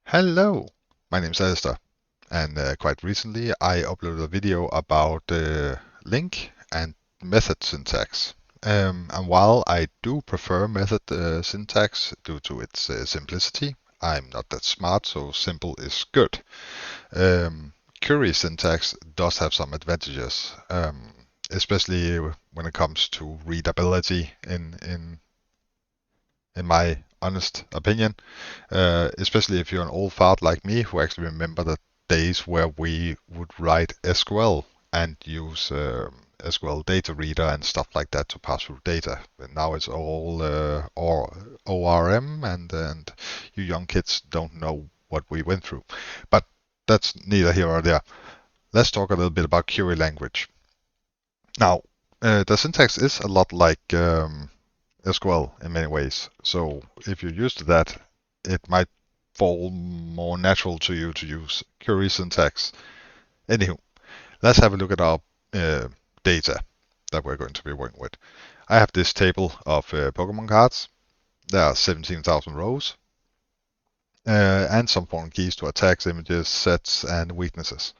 Hello, my name is Alistair, and quite recently I uploaded a video about LINQ and method syntax. And while I do prefer method syntax due to its simplicity, I'm not that smart, so simple is good. Query syntax does have some advantages, especially when it comes to readability in my honest opinion. Especially if you're an old fart like me who actually remember the days where we would write SQL and use SQL data reader and stuff like that to pass through data. But now it's all ORM, and you young kids don't know what we went through. But that's neither here or there. Let's talk a little bit about query language. Now, the syntax is a lot like SQL in many ways. So if you're used to that, it might fall more natural to you to use query syntax. Anywho, let's have a look at our data that we're going to be working with. I have this table of Pokemon cards. There are 17,000 rows and some foreign keys to attacks, images, sets, and weaknesses.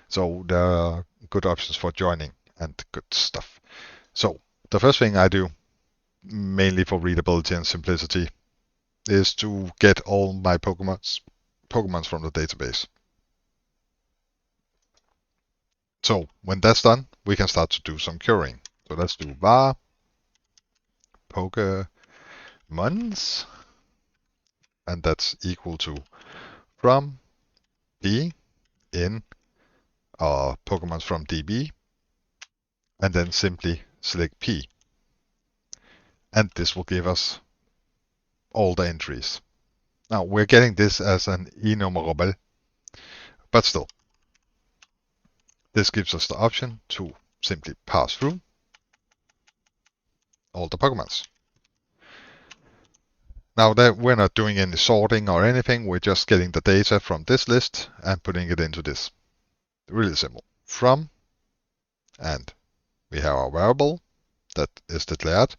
So there are good options for joining and good stuff. So the first thing I do, mainly for readability and simplicity, is to get all my Pokemons from the database. So when that's done, we can start to do some querying. So let's do var Pokemons, and that's equal to from B in our Pokemons from DB, and then simply select P. And this will give us all the entries. Now we're getting this as an enumerable, but still, this gives us the option to simply pass through all the Pokemons. Now that we're not doing any sorting or anything, we're just getting the data from this list and putting it into this. Really simple. From, and we have our variable that is declared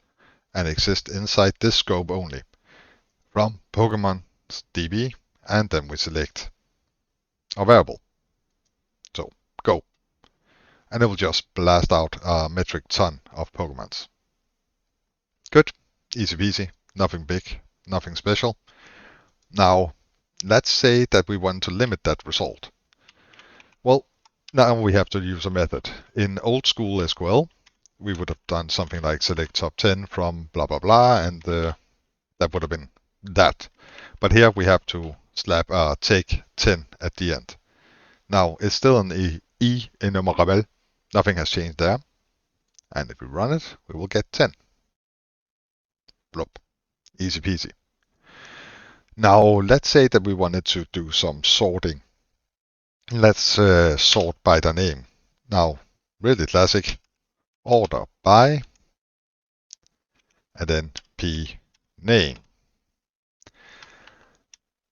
and exists inside this scope only. From Pokemon DB, and then we select our variable. So go. And it will just blast out a metric ton of Pokemons. Good, easy peasy, nothing big, nothing special. Now, let's say that we want to limit that result. Well, now we have to use a method. In old school SQL, we would have done something like select top 10 from blah, blah, blah, and that would have been that. But here we have to slap take 10 at the end. Now, it's still an enumerable. Nothing has changed there. And if we run it, we will get 10. Blop. Easy peasy. Now, let's say that we wanted to do some sorting. Let's sort by the name. Now, really classic. Order by, and then P name.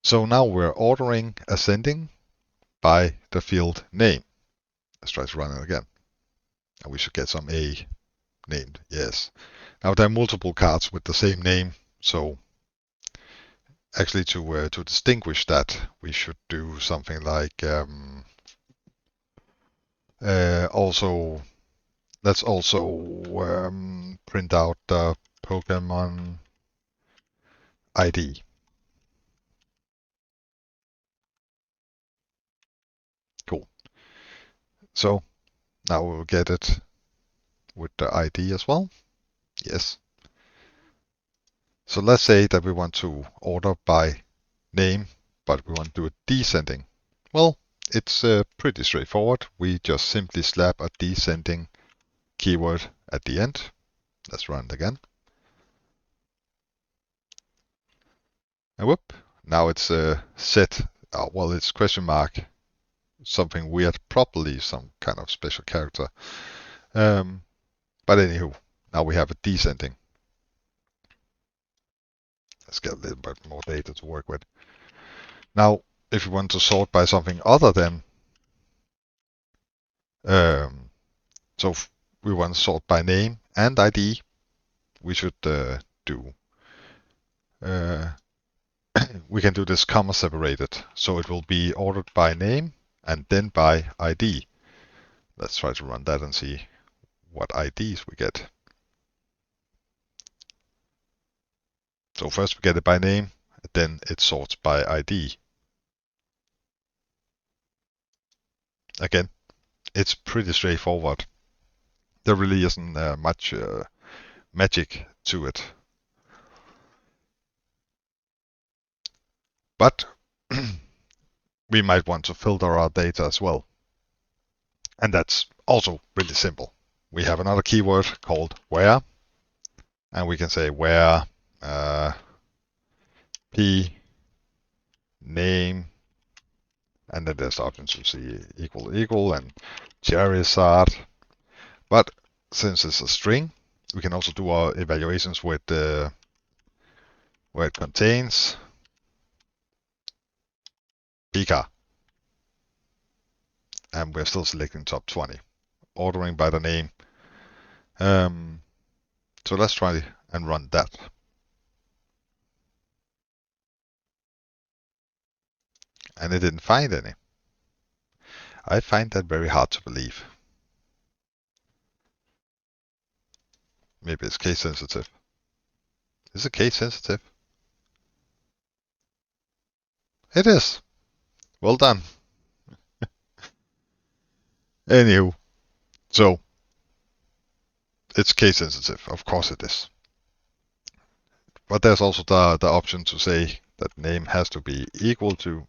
So now we're ordering ascending by the field name. Let's try to run it again. And we should get some A named, yes. Now there are multiple cards with the same name, so actually to distinguish that, we should do something like let's also print out the Pokemon ID. Cool. So now we'll get it with the ID as well. Yes. So let's say that we want to order by name, but we want to do it descending. Well, it's pretty straightforward. We just simply slap a descending keyword at the end. Let's run it again. And whoop, now it's set. Well, it's question mark, something weird, probably some kind of special character. But anywho, now we have a descending. Let's get a little bit more data to work with. Now, if we want to sort by something other than, so if we want to sort by name and ID, we should do we can do this comma separated. So it will be ordered by name and then by ID. Let's try to run that and see what IDs we get. So first we get it by name, then it sorts by ID. Again, it's pretty straightforward. There really isn't much magic to it. But we might want to filter our data as well. And that's also really simple. We have another keyword called where, and we can say where p name, and then there's the option to see equal and cherries art. But since it's a string, we can also do our evaluations with where it contains pika, and we're still selecting top 20, ordering by the name. So let's try and run that. And it didn't find any. I find that very hard to believe. Maybe it's case sensitive. Is it case sensitive? It is. Well done. Anywho, so it's case sensitive. Of course it is. But there's also the option to say that name has to be equal to.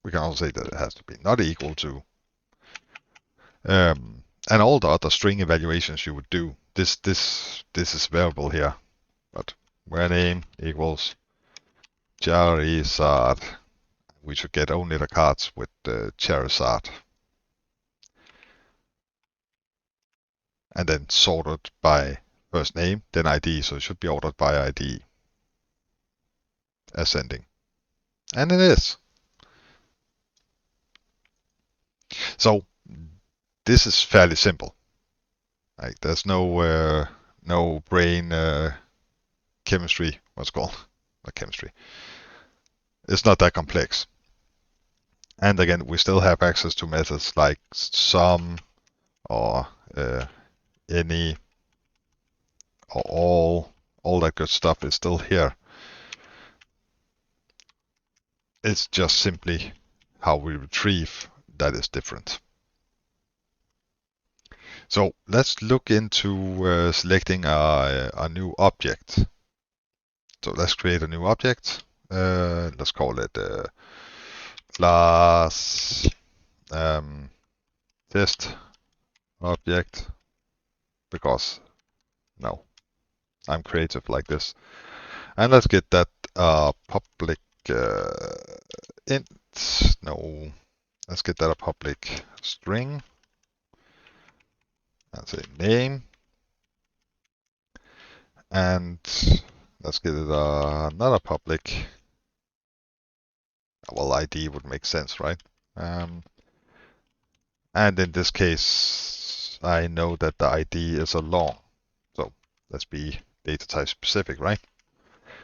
We can also say that it has to be not equal to. And all the other string evaluations you would do. This is variable here, but where name equals Charizard, we should get only the cards with the Charizard. And then sorted by first name, then ID, so it should be ordered by ID. Ascending. And it is. So this is fairly simple. Like there's no brain chemistry, what's it called? Not chemistry. It's not that complex. And again, we still have access to methods like sum or any or all that good stuff is still here. It's just simply how we retrieve that is different. So let's look into selecting a new object. So let's create a new object. Let's call it class test object, because no, I'm creative like this. And let's get that public int. No, let's get that a public string. And say name. And let's get it another public. Well, ID would make sense, right? And in this case, I know that the ID is a long. So let's be data type specific, right?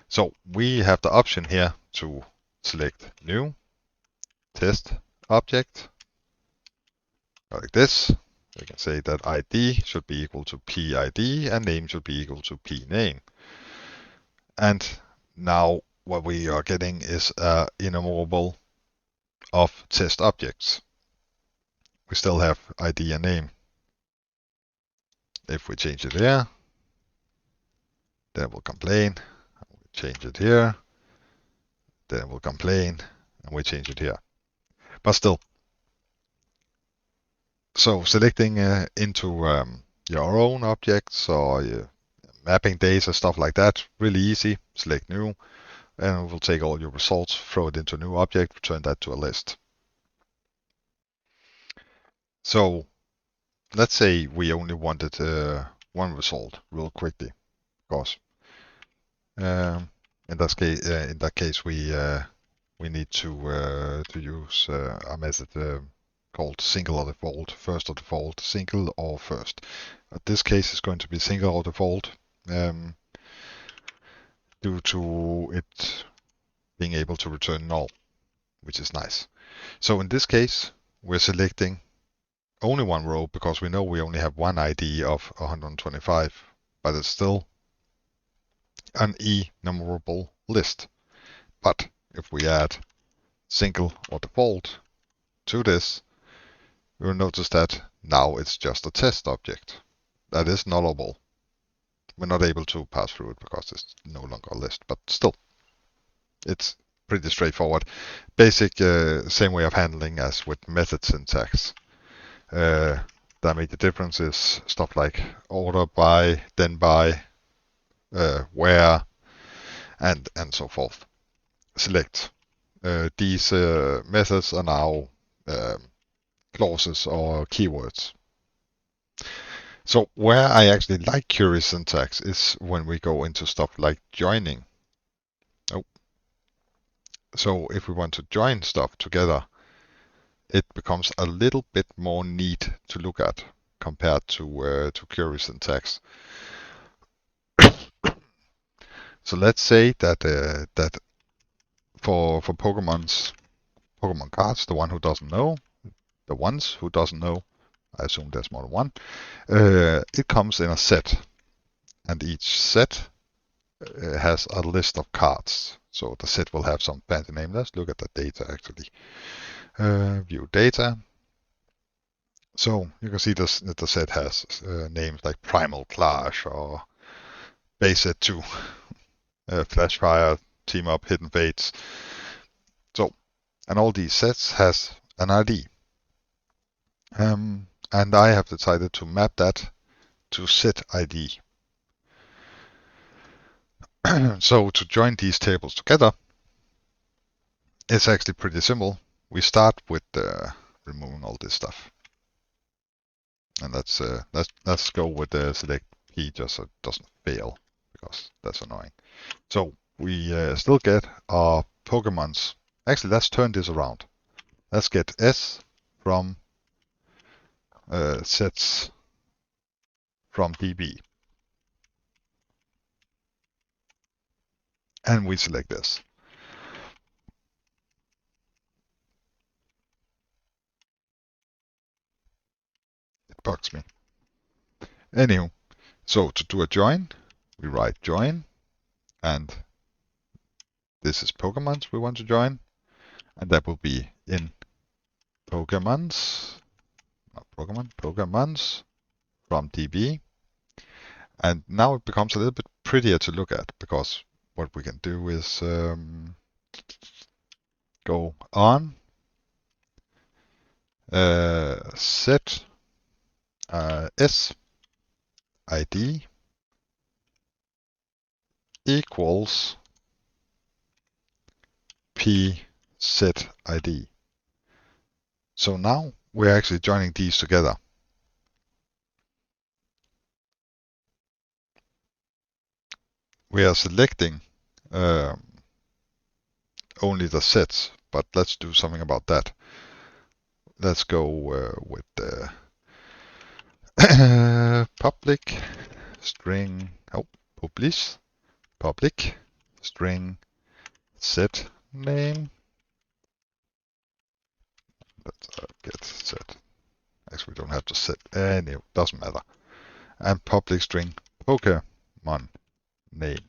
So we have the option here to select new test object like this. We can say that ID should be equal to PID and name should be equal to PName. And now what we are getting is enumerable of test objects. We still have ID and name. If we change it here, then it will complain. We change it here, then it will complain, and we change it here. But still, so selecting into your own objects or mapping data, stuff like that, really easy. Select new, and it will take all your results, throw it into a new object, return that to a list. So let's say we only wanted one result real quickly, of course. In that case, we need to use a method called single or default, first or default, single or first. In this case, it's going to be single or default due to it being able to return null, which is nice. So in this case, we're selecting only one row because we know we only have one ID of 125, but it's still an enumerable list. But if we add single or default to this, you'll notice that now it's just a test object that is nullable. We're not able to pass through it because it's no longer a list, but still, it's pretty straightforward. Basic, same way of handling as with method syntax. The major difference is stuff like order by, then by, where, and so forth. Select. These methods are now clauses or keywords. So where I actually like query syntax is when we go into stuff like joining. Oh. So if we want to join stuff together, it becomes a little bit more neat to look at compared to query syntax. So let's say that that for Pokemon cards, the ones who doesn't know, I assume there's more than one, it comes in a set, and each set has a list of cards. So the set will have some fancy name. Let's look at the data actually. View data. So you can see this, that the set has names like Primal Clash or Base Set 2, Flashfire, Team Up, Hidden Fates. So, and all these sets has an ID. And I have decided to map that to set ID. So to join these tables together, it's actually pretty simple. We start with removing all this stuff. And let's go with the select P just so it doesn't fail, because that's annoying. So we still get our Pokemons. Actually, let's turn this around. Let's get S from sets from DB. And we select this. It bugs me. Anywho, so to do a join, we write join, and this is Pokemons we want to join, and that will be in Pokemons, not Pokemons from DB. And now it becomes a little bit prettier to look at, because what we can do is go on, set S ID equals P set ID. So now we're actually joining these together. We are selecting only the sets, but let's do something about that. Let's go with the public string, public string set name. Let's get set. Actually, we don't have to set any, doesn't matter. And public string Pokemon name.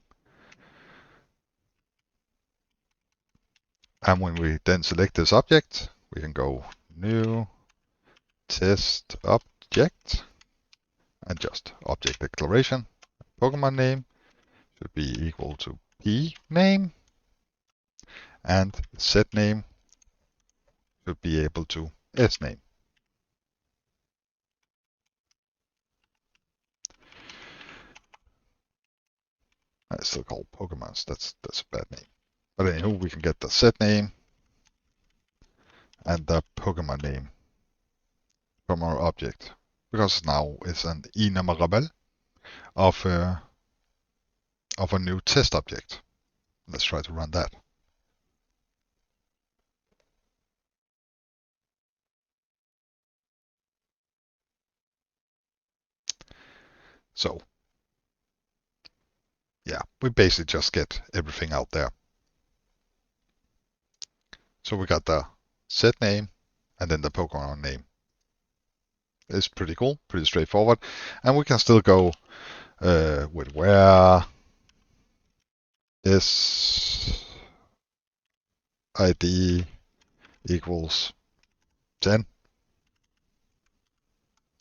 And when we then select this object, we can go new test object and just object declaration. Pokemon name should be equal to P name, and set name should be able to S name. I still call Pokemons, that's a bad name. But anyway, we can get the set name and the Pokemon name from our object, because now it's an enumerable of a new test object. Let's try to run that. So yeah, we basically just get everything out there. So we got the set name and then the Pokemon name. It's pretty cool, pretty straightforward. And we can still go with where is ID equals 10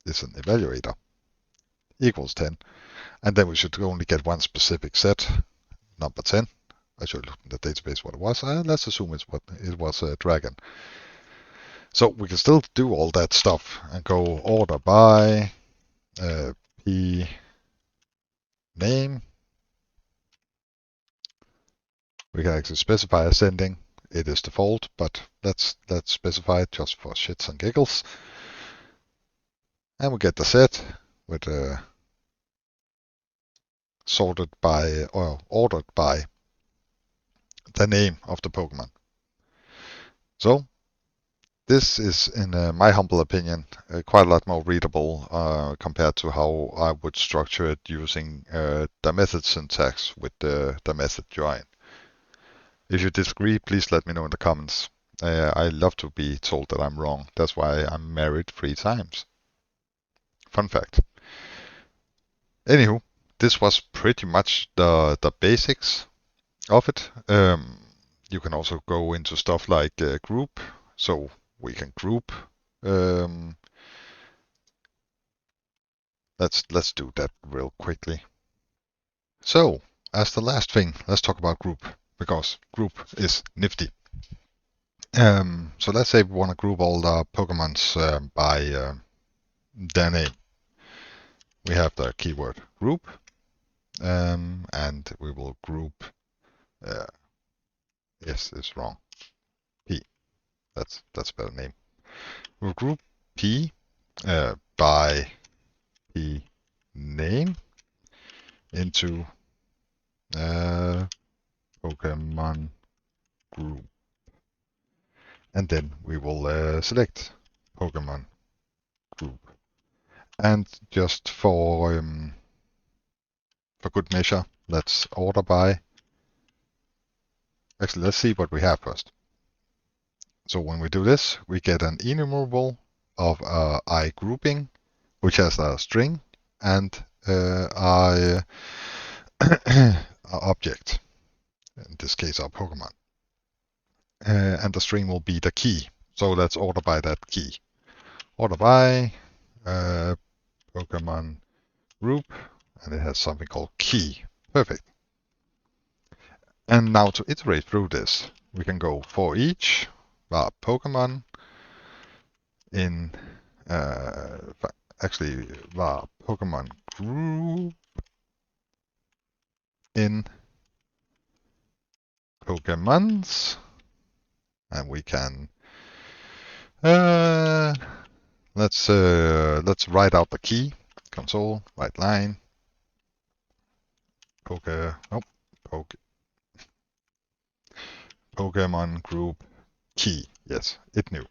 is an evaluator equals 10. And then we should only get one specific set, number 10. I should look in the database what it was. Let's assume it was a dragon. So we can still do all that stuff and go order by p name. We can actually specify ascending. It is default, but let's specify it just for shits and giggles. And we get the set with sorted by or ordered by the name of the Pokemon. So this is, in my humble opinion, quite a lot more readable compared to how I would structure it using the method syntax with the method join. If you disagree, please let me know in the comments. I love to be told that I'm wrong. That's why I'm married 3 times. Fun fact. Anywho, this was pretty much the basics of it. You can also go into stuff like group. So we can group. Let's do that real quickly. So, as the last thing, let's talk about group, because group is nifty. So let's say we want to group all the Pokemons by their name. We have the keyword group, and we will group. Yes, it's wrong. P. That's a better name. We'll group P by P name into Pokemon group. And then we will select Pokemon group. And just for good measure, let's order by. Actually, let's see what we have first. So when we do this, we get an enumerable of I grouping, which has a string and I object. In this case, our Pokemon. And the string will be the key. So let's order by that key. Order by Pokemon group, and it has something called key. Perfect. And now to iterate through this, we can go for each Pokemon in actually Pokemon group in Pokemons, and we can let's write out the key. Console write line Pokemon group key. Yes, it knew.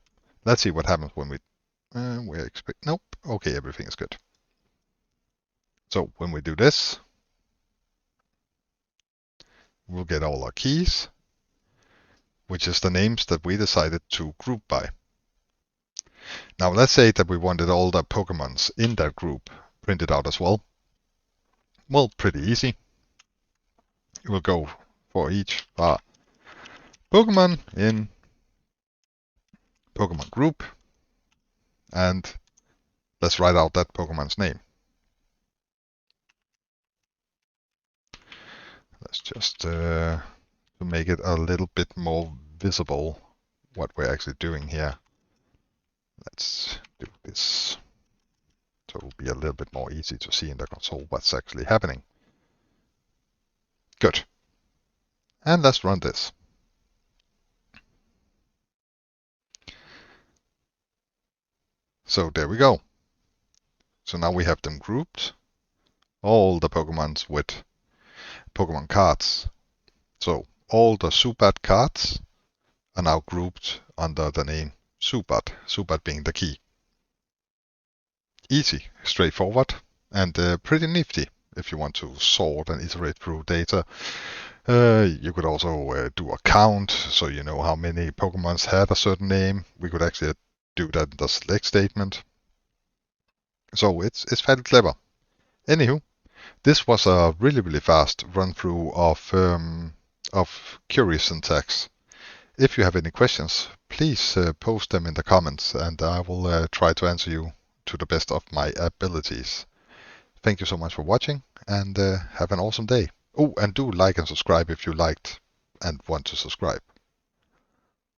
Let's see what happens when we expect. Nope. Okay, everything is good. So when we do this, we'll get all our keys, which is the names that we decided to group by. Now let's say that we wanted all the Pokemons in that group printed out as well. Well, pretty easy. We'll go for each Pokemon in Pokemon group, and let's write out that Pokemon's name. Let's just to make it a little bit more visible what we're actually doing here. Let's do this so it will be a little bit more easy to see in the console what's actually happening. Good. And let's run this. So there we go. So now we have them grouped, all the Pokemons with Pokemon cards. So all the Zubat cards are now grouped under the name Zubat, Zubat being the key. Easy, straightforward, and pretty nifty if you want to sort and iterate through data You could also do a count, so you know how many Pokemons have a certain name. We could actually do that in the select statement. So it's fairly clever. Anywho, this was a really fast run through of query syntax. If you have any questions, please post them in the comments, and I will try to answer you to the best of my abilities. Thank you so much for watching, and have an awesome day. Oh, and do like and subscribe if you liked and want to subscribe.